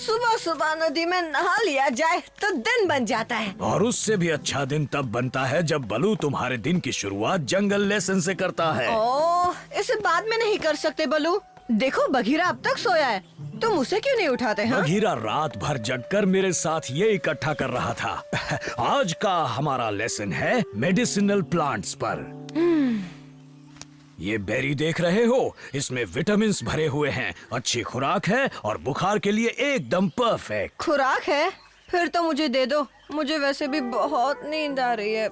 सुबह सुबह नदी में नहा लिया जाए तो दिन बन जाता है। और उससे भी अच्छा दिन तब बनता है जब बलू तुम्हारे दिन की शुरुआत जंगल लेसन से करता है। ओह, इसे बाद में नहीं कर सकते बलू। देखो बघीरा अब तक सोया है, तुम उसे क्यों नहीं उठाते हैं? बघीरा रात भर जगकर मेरे साथ ये इकट्ठा कर रहा था। आज का हमारा लेसन है मेडिसिनल प्लांट्स पर। ये बेरी देख रहे हो, इसमें विटामिन्स भरे हुए हैं, अच्छी खुराक है और बुखार के लिए एकदम परफेक्ट। खुराक है? फिर तो मुझे दे दो, मुझे वैसे भी बहुत नींद आ रही है।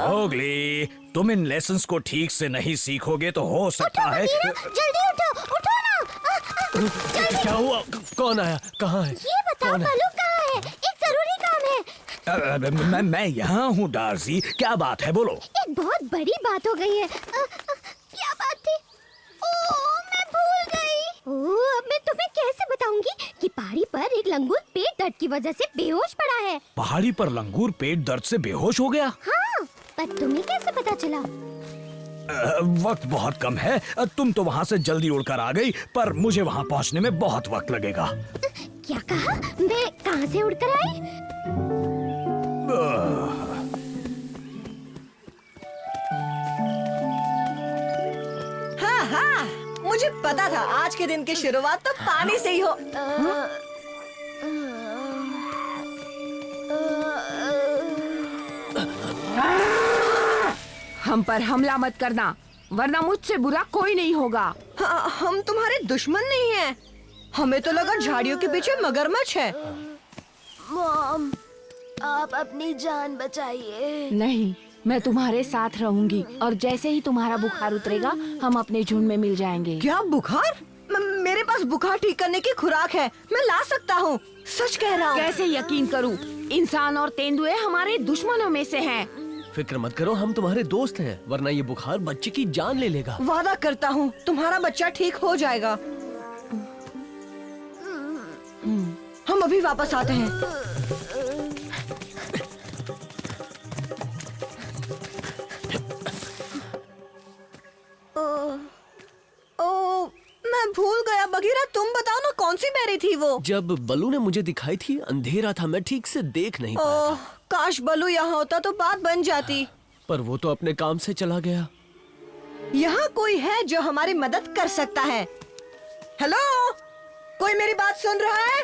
मोगली, तुम इन लेसन्स को ठीक से नहीं सीखोगे तो हो सकता है। जल्दी उठो, उठो ना। क्या हुआ? कौन आया? कहाँ है? ये बताओ बलू कहाँ है? एक जरूरी काम है। मैं यहाँ हूँ डार्सी, क्या बात है बोलो। एक बहुत बड़ी बात हो गई है। क्या बात थी? ओह, मैं भूल गई। ओह, अब मैं तुम्हें कैसे बताऊंगी कि पहाड़ी पर एक लंगूर पेट दर्द की वजह से बेहोश पड़ा है। पहाड़ी पर लंगूर पेट दर्द से बेहोश हो गया? हाँ, पर तुम्हें कैसे पता चला? वक्त बहुत कम है, तुम तो वहाँ से जल्दी उड़कर आ गई, पर मुझे वहाँ पहुँचने में बहुत वक्त लगेगा। क्या कहा? मैं कहाँ से उड़कर आई? हाँ हाँ, मुझे पता था आज के दिन की शुरुआत तो पानी से ही हो। हम पर हमला मत करना, वरना मुझसे बुरा कोई नहीं होगा। हाँ, हम तुम्हारे दुश्मन नहीं हैं। हमें तो लगा झाड़ियों के पीछे मगरमच्छ है। मॉम, आप अपनी जान बचाइए। नहीं, मैं तुम्हारे साथ रहूंगी और जैसे ही तुम्हारा बुखार उतरेगा हम अपने झुंड में मिल जाएंगे। क्या बुखार? मेरे पास बुखार ठीक करने की खुराक है, मैं ला सकता हूँ, सच कह रहा हूँ। कैसे यकीन करूँ? इंसान और तेंदुए हमारे दुश्मनों में से हैं। फिक्र मत करो, हम तुम्हारे दोस्त हैं, वरना ये बुखार बच्चे की जान ले लेगा। वादा करता हूँ तुम्हारा बच्चा ठीक हो जाएगा। हम अभी वापस आते हैं। ओ, मैं भूल गया बघीरा, तुम बताओ ना कौन सी बेरी थी वो? जब बलू ने मुझे दिखाई थी अंधेरा था, मैं ठीक से देख नहीं पाया ओह, था। काश बलू यहाँ होता तो बात बन जाती। पर वो तो अपने काम से चला गया। यहाँ कोई है जो हमारी मदद कर सकता है? हेलो, कोई मेरी बात सुन रहा है?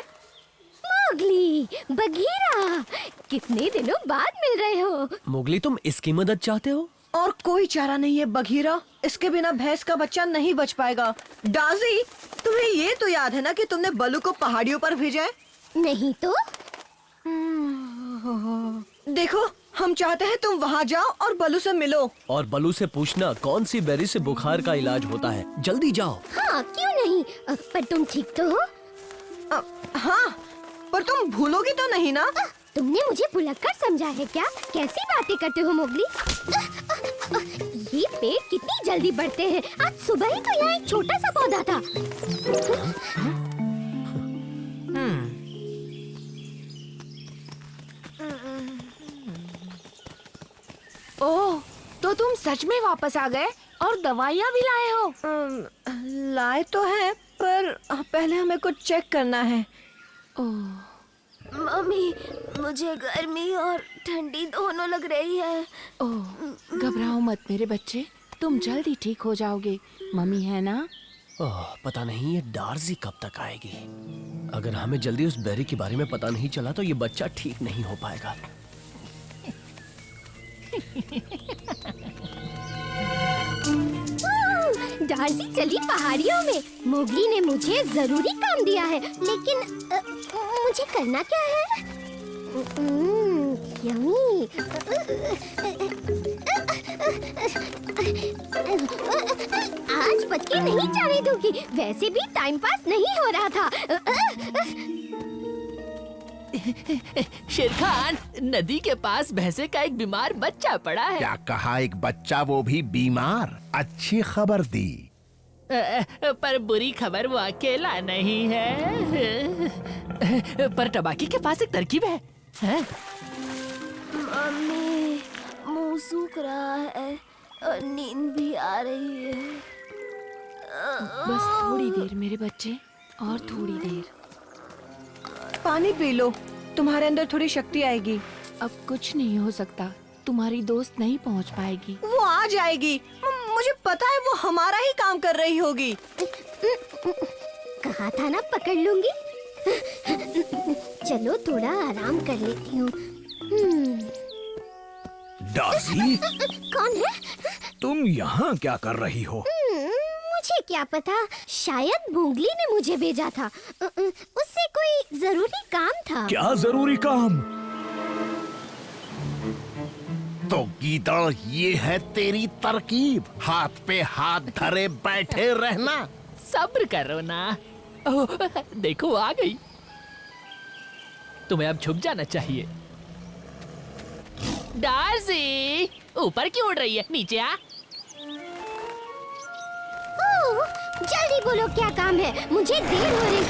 मोगली, बघीरा, कितने दिनों बाद मिल रहे हो। मोगली, तुम इसकी मदद चाहते हो? और कोई चारा नहीं है बघीरा, इसके बिना भैंस का बच्चा नहीं बच पाएगा। डाजी, तुम्हें ये तो याद है ना कि तुमने बलू को पहाड़ियों पर भेजा है? नहीं तो? देखो, हम चाहते हैं तुम वहाँ जाओ और बलू से मिलो। और बलू से पूछना कौन सी बेरी से बुखार का इलाज होता है। जल्दी जाओ। हाँ, क्यों नहीं? पर तुम ठीक तो हो? हाँ, पर तुम भूलोगी तो नहीं ना? तुमने मुझे भुलक्कड़ समझा है क्या? कैसी बातें करते हो मोगली? ये पेड़ कितनी जल्दी बढ़ते हैं। आज सुबह ही तो यहाँ एक छोटा सा पौधा था। ओह, तो तुम सच में वापस आ गए और दवाइयाँ भी लाए हो? लाए तो है, पर पहले हमें कुछ चेक करना है। ओह, मम्मी, मुझे गर्मी और ठंडी दोनों लग रही है। ओह, घबराओ मत मेरे बच्चे, तुम जल्दी ठीक हो जाओगे। मम्मी है ना? पता नहीं ये डार्सी कब तक आएगी। अगर हमें जल्दी उस बेरी के बारे में पता नहीं चला तो ये बच्चा ठीक नहीं हो पाएगा। डार्सी चली पहाड़ियों में। मोगली ने मुझे जरूरी काम दिया है, लेकिन मुझे करना क्या है? यम्मी। आज बच्चे नहीं जाने दूंगी, वैसे भी टाइम पास नहीं हो रहा था। शेरखान, नदी के पास भैंसे का एक बीमार बच्चा पड़ा है। क्या कहा? एक बच्चा, वो भी बीमार? अच्छी खबर दी। पर बुरी खबर वो अकेला नहीं है। पर टबाकी के पास एक तरकीब है। मम्मी, मुंह सूख रहा है और नींद भी आ रही है। बस थोड़ी देर मेरे बच्चे, और थोड़ी देर। पानी पी लो, तुम्हारे अंदर थोड़ी शक्ति आएगी। अब कुछ नहीं हो सकता, तुम्हारी दोस्त नहीं पहुंच पाएगी। वो आ जाएगी, मुझे पता है वो हमारा ही काम कर रही होगी। कहा था ना पकड़ लूंगी। चलो थोड़ा आराम कर लेती हूँ। डार्सी, कौन है? तुम यहाँ क्या कर रही हो? मुझे क्या पता, शायद मोगली ने मुझे भेजा था। उससे कोई जरूरी काम था। क्या जरूरी काम? तो गीदड़, ये है तेरी तरकीब, हाथ पे हाथ धरे बैठे रहना। सब्र करो ना। ओह, देखो आ गई। तुम्हें अब झुक जाना चाहिए। डार्सी, ऊपर क्यों उड़ रही है? नीचे आ। ओह, जल्दी बोलो क्या काम है, मुझे देर हो रही।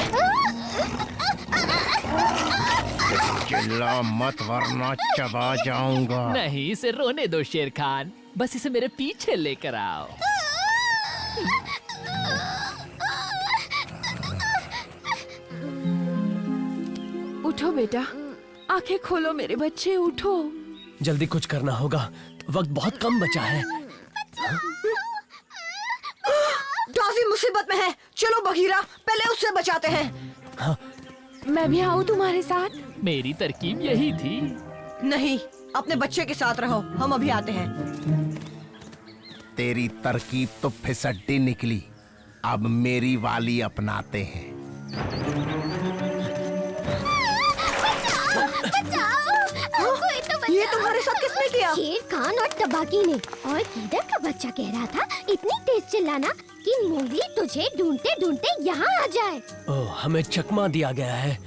चिल्ला मत वरना चबा जाऊंगा। नहीं, इसे रोने दो शेर खान, बस इसे मेरे पीछे लेकर आओ। उठो बेटा, आंखें खोलो मेरे बच्चे, उठो। जल्दी कुछ करना होगा, वक्त बहुत कम बचा है। डार्सी मुसीबत में है, चलो बघीरा, पहले उससे बचाते हैं। मैं भी आऊँ तुम्हारे साथ? मेरी तरकीब यही थी। नहीं, अपने बच्चे के साथ रहो, हम अभी आते हैं। तेरी तरकीब तो फिसड्डी निकली, अब मेरी वाली अपनाते हैं। कोई तो बचाओ। ये तुम्हारे साथ किसने किया? शेर खान और तबाकी ने। और गीदड़ का बच्चा कह रहा था इतनी तेज चिल्लाना कि मोगली तुझे ढूंढते ढूंढते यहाँ आ जाए। ओह, हमें चकमा दिया गया है।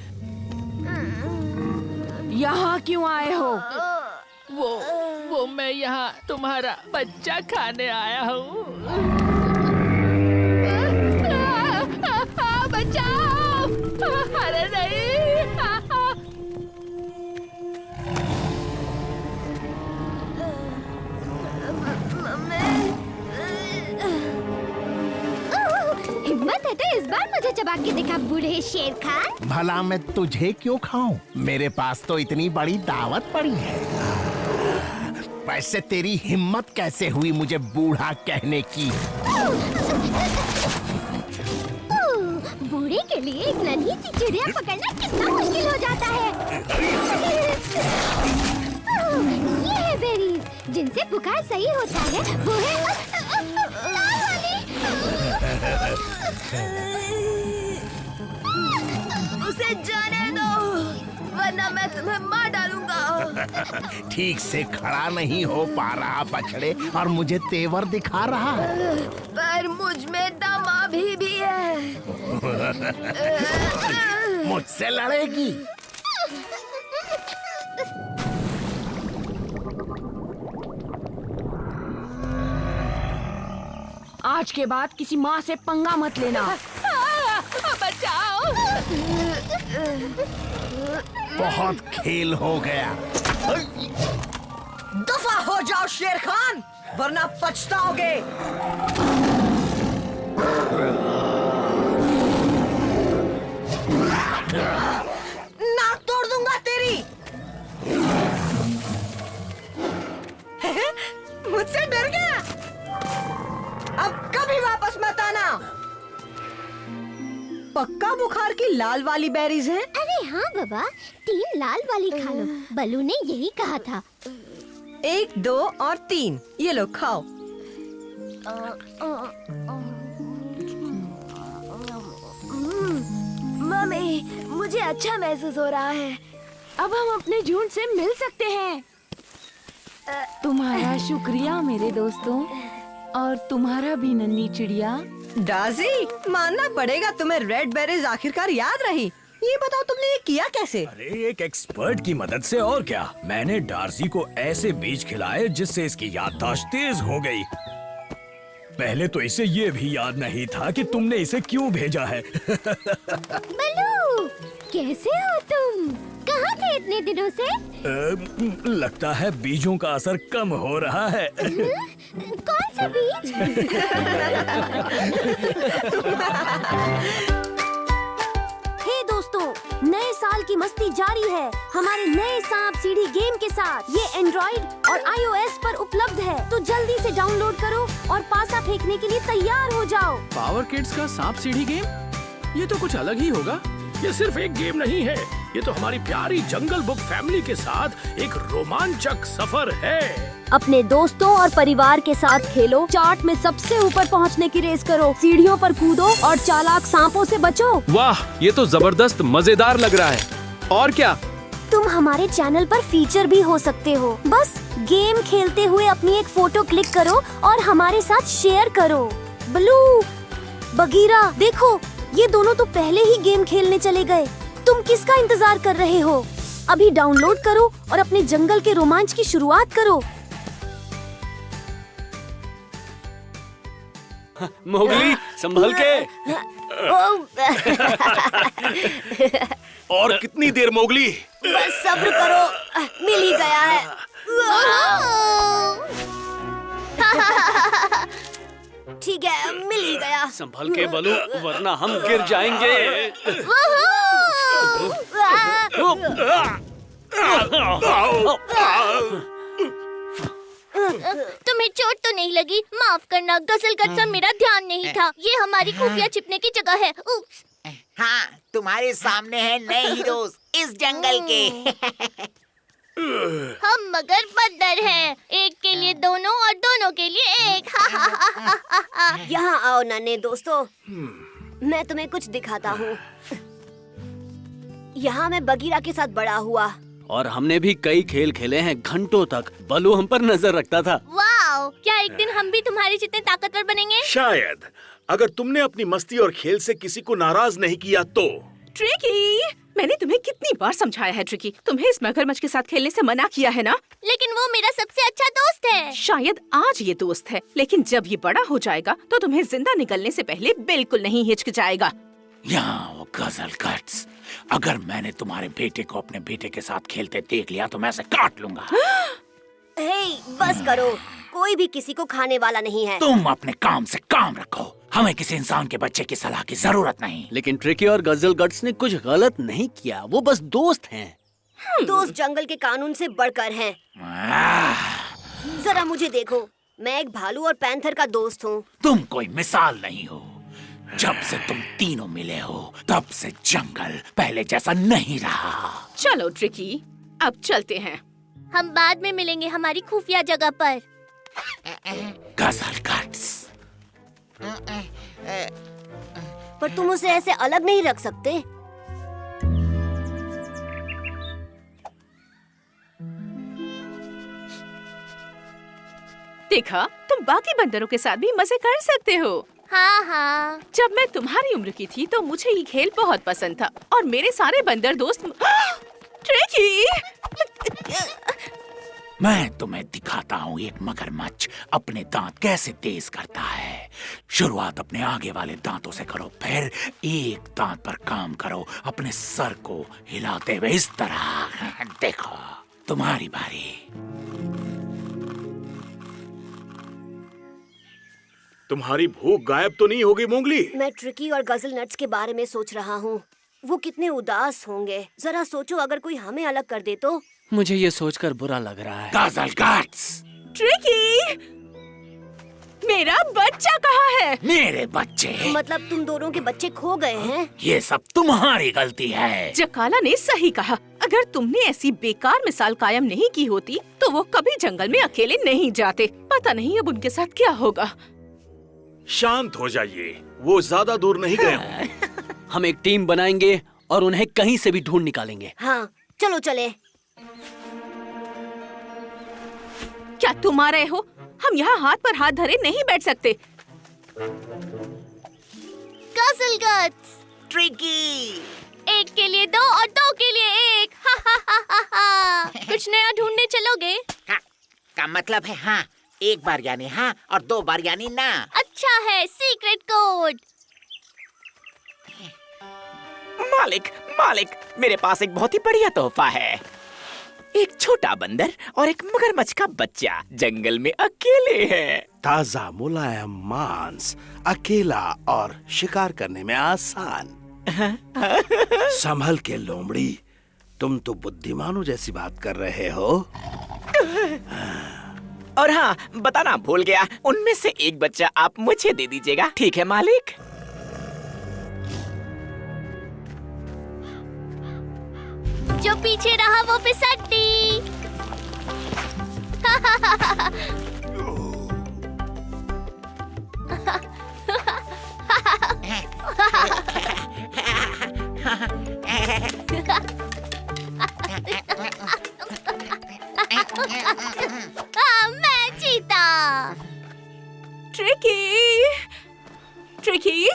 यहाँ क्यों आए हो? वो मैं यहाँ तुम्हारा बच्चा खाने आया हूँ। बचाओ! अरे नहीं! हिम्मत है तो इस बार मुझे चबा के दिखा बूढ़े शेर खान। भला मैं तुझे क्यों खाऊं? मेरे पास तो इतनी बड़ी दावत पड़ी है। वैसे तेरी हिम्मत कैसे हुई मुझे बूढ़ा कहने की? बूढ़े के लिए एक नन्ही सी चिड़िया पकड़ना कितना मुश्किल हो जाता है। ये है बेरीज, जिनसे बुखार सही होता है। वो है लाल वाली। उसे जाने दो, वरना मैं तुम्हें मार डालूंगा। ठीक से खड़ा नहीं हो पा रहा बछड़े, और मुझे तेवर दिखा रहा है। पर मुझ में दम अभी भी है। मुझसे लड़ेगी? आज के बाद किसी माँ से पंगा मत लेना। बचाओ! बहुत खेल हो गया। दफा हो जाओ शेर खान, वरना पछताओगे। नाक तोड़ दूंगा तेरी। मुझसे डर गया? अब कभी वापस मत आना। पक्का बुखार की लाल वाली बेरीज हैं? अरे हाँ बाबा, 3 लाल वाली खा लो। बलू ने यही कहा था। 1, 2 और 3, ये लो खाओ। मम्मी, मुझे अच्छा महसूस हो रहा है। अब हम अपने झुंड से मिल सकते हैं। तुम्हारा शुक्रिया मेरे दोस्तों, और तुम्हारा भी नन्ही चिड़िया। डार्सी, मानना पड़ेगा तुम्हें रेड बेरीज आखिरकार याद रही। ये बताओ तुमने ये किया कैसे? अरे एक एक्सपर्ट की मदद से, और क्या। मैंने डार्सी को ऐसे बीज खिलाए जिससे इसकी याददाश्त तेज हो गई। पहले तो इसे ये भी याद नहीं था कि तुमने इसे क्यों भेजा है। बलू, कैसे हो तुम? कहाँ थे इतने दिनों से? लगता है बीजों का असर कम हो रहा है। कौन सा बीज? हे दोस्तों, नए साल की मस्ती जारी है हमारे नए सांप सीढ़ी गेम के साथ। ये एंड्रॉइड और iOS पर उपलब्ध है, तो जल्दी से डाउनलोड करो और पासा फेंकने के लिए तैयार हो जाओ। पावर किड्स का सांप सीढ़ी गेम, ये तो कुछ अलग ही होगा। ये सिर्फ एक गेम नहीं है, ये तो हमारी प्यारी जंगल बुक फैमिली के साथ एक रोमांचक सफर है। अपने दोस्तों और परिवार के साथ खेलो, चार्ट में सबसे ऊपर पहुंचने की रेस करो, सीढ़ियों पर कूदो और चालाक सांपों से बचो। वाह, ये तो जबरदस्त मजेदार लग रहा है। और क्या, तुम हमारे चैनल पर फीचर भी हो सकते हो। बस गेम खेलते हुए अपनी एक फोटो क्लिक करो और हमारे साथ शेयर करो। ब्लू, बगीरा, देखो ये दोनों तो पहले ही गेम खेलने चले गए। तुम किसका इंतजार कर रहे हो? अभी डाउनलोड करो और अपने जंगल के रोमांच की शुरुआत करो। मोगली, संभल के। और कितनी देर मोगली? बस सब्र करो, मिल ही गया है। ठीक है, मिल ही गया। संभल के बलू, वरना हम गिर जाएंगे। तुम्हें चोट तो नहीं लगी? माफ करना गजल गट्स, मेरा ध्यान नहीं था। ये हमारी खुफिया छिपने की जगह है। उप्स। हाँ, तुम्हारे सामने है नए हीरोज इस जंगल के। हम मगर बंदर हैं, एक के लिए दोनों और दोनों के लिए एक। यहाँ आओ नन्हे दोस्तों, मैं तुम्हें कुछ दिखाता हूँ। यहाँ मैं बगीरा के साथ बड़ा हुआ और हमने भी कई खेल खेले हैं घंटों तक। बलू हम पर नजर रखता था। वाओ, क्या एक दिन हम भी तुम्हारे जितने ताकतवर बनेंगे? शायद, अगर तुमने अपनी मस्ती और खेल से किसी को नाराज नहीं किया तो। ट्रिकी, मैंने तुम्हें कितनी बार समझाया है ट्रिकी, तुम्हें इस मगरमच्छ के साथ खेलने से मना किया है ना? लेकिन वो मेरा सबसे अच्छा दोस्त है। शायद आज ये दोस्त है, लेकिन जब ये बड़ा हो जाएगा तो तुम्हें जिंदा निकलने से पहले बिल्कुल नहीं हिचकिचाएगा। यहाँ वो गजल कट्स, अगर मैंने तुम्हारे बेटे को अपने बेटे के साथ खेलते देख लिया तो मैं उसे काट लूंगा। हे, बस करो, कोई भी किसी को खाने वाला नहीं है। तुम अपने काम से काम रखो, हमें किसी इंसान के बच्चे की सलाह की जरूरत नहीं। लेकिन ट्रिकी और गजल गट्स ने कुछ गलत नहीं किया, वो बस दोस्त हैं। दोस्त जंगल के कानून से बढ़कर हैं। जरा मुझे देखो, मैं एक भालू और पैंथर का दोस्त हूँ। तुम कोई मिसाल नहीं हो। जब से तुम तीनों मिले हो तब से जंगल पहले जैसा नहीं रहा। चलो ट्रिकी, अब चलते हैं। हम बाद में मिलेंगे हमारी खुफिया जगह पर। गजल कट्स, पर तुम उसे ऐसे अलग नहीं रख सकते। देखा, तुम बाकी बंदरों के साथ भी मजे कर सकते हो। हाँ हाँ। जब मैं तुम्हारी उम्र की थी तो मुझे ये खेल बहुत पसंद था और मेरे सारे बंदर दोस्त। ट्रिकी, मैं तुम्हें दिखाता हूँ एक मगरमच्छ अपने दांत कैसे तेज करता है। शुरुआत अपने आगे वाले दांतों से करो, फिर एक दांत पर काम करो, अपने सर को हिलाते हुए इस तरह। देखो, तुम्हारी बारी। तुम्हारी भूख गायब तो नहीं होगी मोगली? मैं ट्रिकी और गजल नट्स के बारे में सोच रहा हूँ। वो कितने उदास होंगे। जरा सोचो, अगर कोई हमें अलग कर दे तो। मुझे ये सोचकर बुरा लग रहा है। गजल कट्स, ट्रिकी, मेरा बच्चा कहाँ है? मेरे बच्चे? मतलब तुम दोनों के बच्चे खो गए हैं? ये सब तुम्हारी गलती है। जकाला ने सही कहा। अगर तुमने ऐसी बेकार मिसाल कायम नहीं की होती तो वो कभी जंगल में अकेले नहीं जाते। पता नहीं अब उनके साथ क्या होगा। शांत हो जाइए, वो ज्यादा दूर नहीं गए होंगे। हम एक टीम बनाएंगे और उन्हें कहीं से भी ढूंढ निकालेंगे। हाँ, चलो चले। क्या तुम आ रहे हो? हम यहाँ हाथ पर हाथ धरे नहीं बैठ सकते। गजल गट्स, ट्रिकी, एक के लिए दो और दो के लिए एक। हा हा हा हा हा। कुछ नया ढूंढने चलोगे? हाँ, का मतलब है हाँ। एक बार यानी हाँ और दो बार यानी ना। अच्छा है, सीक्रेट कोड। मालिक, मालिक, मेरे पास एक बहुत ही बढ़िया तोहफा है। एक छोटा बंदर और एक मगरमच्छ का बच्चा जंगल में अकेले है। ताजा मुलायम मांस, अकेला और शिकार करने में आसान। संभल के लोमड़ी, तुम तो बुद्धिमानों जैसी बात कर रहे हो। और हाँ, बताना भूल गया, उनमें से एक बच्चा आप मुझे दे दीजिएगा, ठीक है मालिक? जो पीछे रहा वो फिसड्डी। मैं जीता। ट्रिकी, ट्रिकी,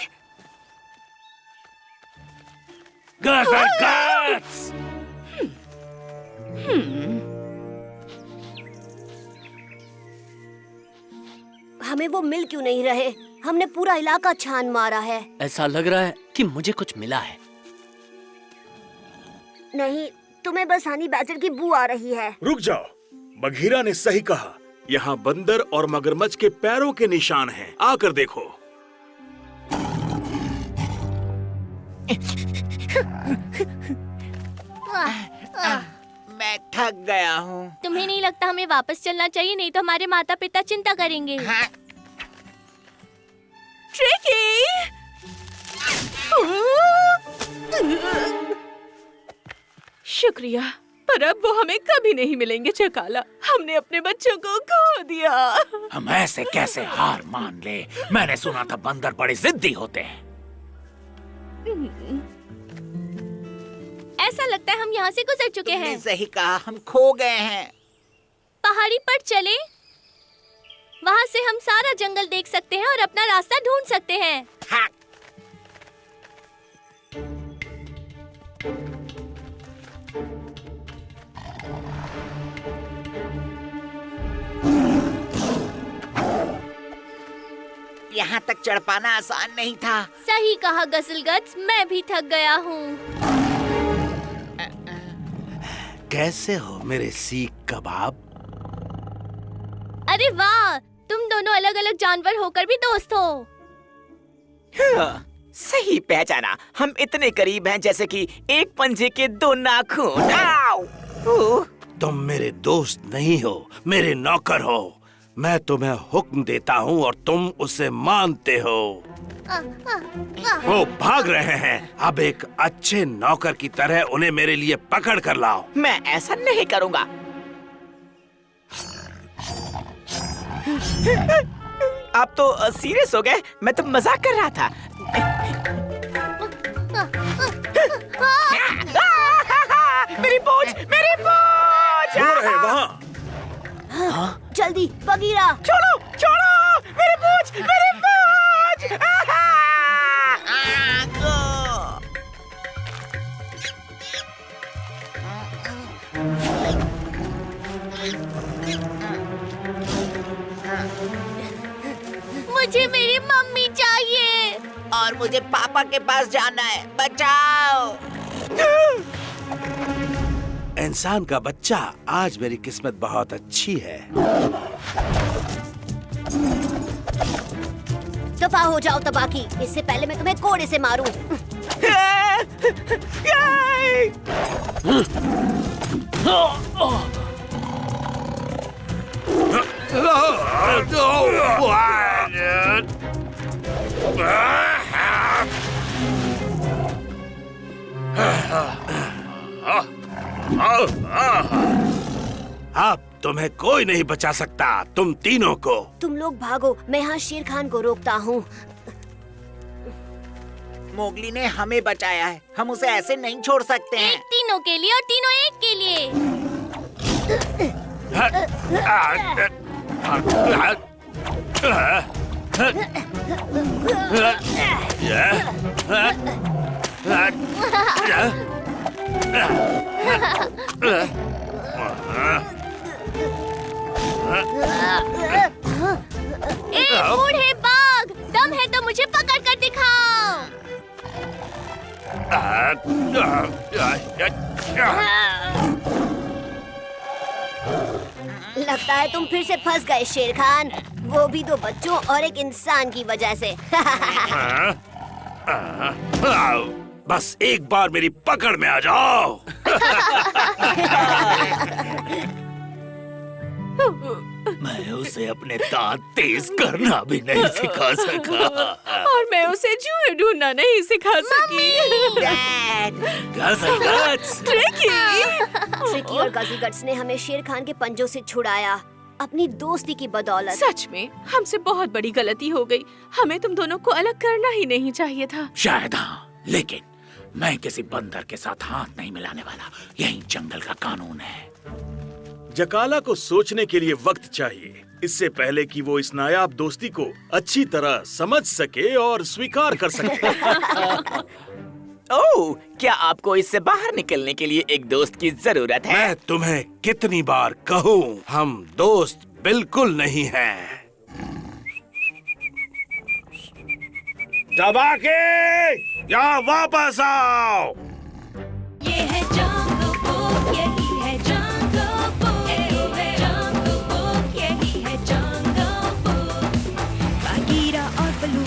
हमें वो मिल क्यों नहीं रहे? हमने पूरा इलाका छान मारा है। ऐसा लग रहा है कि मुझे कुछ मिला है। नहीं, तुम्हें बस हनी बैटर की बू आ रही है। रुक जाओ, बघीरा ने सही कहा। यहाँ बंदर और मगरमच्छ के पैरों के निशान हैं। आकर देखो। मैं थक गया हूँ। तुम्हें नहीं लगता हमें वापस चलना चाहिए? नहीं तो हमारे माता पिता चिंता करेंगे। हाँ। ट्रिकी, शुक्रिया, पर अब वो हमें कभी नहीं मिलेंगे चकाला। हमने अपने बच्चों को खो दिया। हम ऐसे कैसे हार मान ले? मैंने सुना था बंदर बड़े जिद्दी होते हैं। ऐसा लगता है हम यहाँ से गुजर चुके हैं। तुमने सही कहा, हम खो गए हैं। पहाड़ी पर चले, वहाँ से हम सारा जंगल देख सकते हैं और अपना रास्ता ढूंढ सकते हैं। हाँ। यहाँ तक चढ़ पाना आसान नहीं था। सही कहा गजलगट्स, मैं भी थक गया हूँ। कैसे हो मेरे सीख कबाब? अरे वाह, तुम दोनों अलग अलग जानवर होकर भी दोस्त हो। सही पहचाना, हम इतने करीब हैं जैसे कि एक पंजे के दो नाखून। आओ! तुम मेरे दोस्त नहीं हो, मेरे नौकर हो। मैं तुम्हें हुक्म देता हूँ और तुम उसे मानते हो। वो भाग रहे हैं। अब एक अच्छे नौकर की तरह उन्हें मेरे लिए पकड़ कर लाओ। मैं ऐसा नहीं करूँगा। आप तो सीरियस हो गए? मैं तो मजाक कर रहा था। मेरी पूंछ, मेरी पूंछ! वो रहे वहाँ। जल्दी बगीरा! छोड़ो, छोड़ो! मेरी पूंछ, मेरी पूंछ! मुझे मेरी मम्मी चाहिए। और मुझे पापा के पास जाना है। बचाओ! इंसान का बच्चा, आज मेरी किस्मत बहुत अच्छी है। दफा हो जाओ तबाकी, इससे पहले मैं तुम्हें कोड़े से मारूं। अब तुम्हें कोई नहीं बचा सकता, तुम तीनों को। तुम लोग भागो, मैं यहाँ शेर खान को रोकता हूँ। मोगली ने हमें बचाया है, हम उसे ऐसे नहीं छोड़ सकते हैं। एक तीनों के लिए और तीनों एक के लिए। बूढ़े बाघ, दम है तो मुझे पकड़ कर दिखाओ। लगता है तुम फिर से फंस गए शेर खान, वो भी दो बच्चों और एक इंसान की वजह से। बस एक बार मेरी पकड़ में आ जाओ। मैं उसे अपने दांत तेज करना भी नहीं सिखा सका। और मैं उसे जुए ढूंढना नहीं सिखा सकी। ट्रिकी और गजीगट्स ने हमें शेर खान के पंजों से छुड़ाया, अपनी दोस्ती की बदौलत। सच में हमसे बहुत बड़ी गलती हो गई। हमें तुम दोनों को अलग करना ही नहीं चाहिए था। शायद हाँ, लेकिन मैं किसी बंदर के साथ हाथ नहीं मिलाने वाला। यही जंगल का कानून है। जकाला को सोचने के लिए वक्त चाहिए, इससे पहले कि वो इस नायाब दोस्ती को अच्छी तरह समझ सके और स्वीकार कर सके। ओह, क्या आपको इससे बाहर निकलने के लिए एक दोस्त की जरूरत है? मैं तुम्हें कितनी बार कहूँ, हम दोस्त बिल्कुल नहीं हैं। दबा के यहाँ वापस आओ। ये है जंगल बुक, यही है जंगल बुक, जंगल बुक, यही है जंगल बुक। बागीरा और बलू